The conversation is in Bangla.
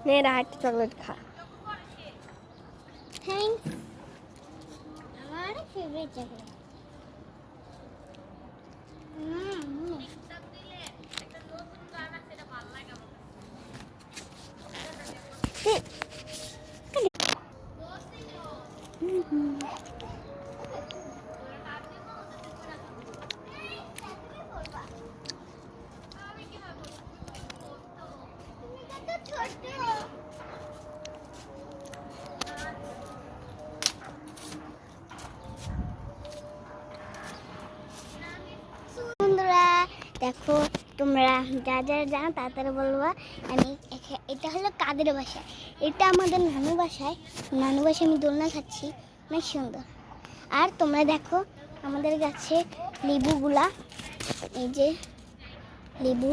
মেয়েরা হাঁটতে চকলেট খা। থ্যাঙ্কস, আমার ফেভারিট চকলেট। বন্ধুরা দেখো, তোমরা যা যা জানো তাড়াতাড়ি বলবা। এটা হলো কাদের বাসায়, এটা আমাদের নানু বাসায়। নানু বাসায় আমি দোলনা খাচ্ছি, অনেক সুন্দর। আর তোমরা দেখো আমাদের গাছে লেবুগুলা, এই যে লেবু।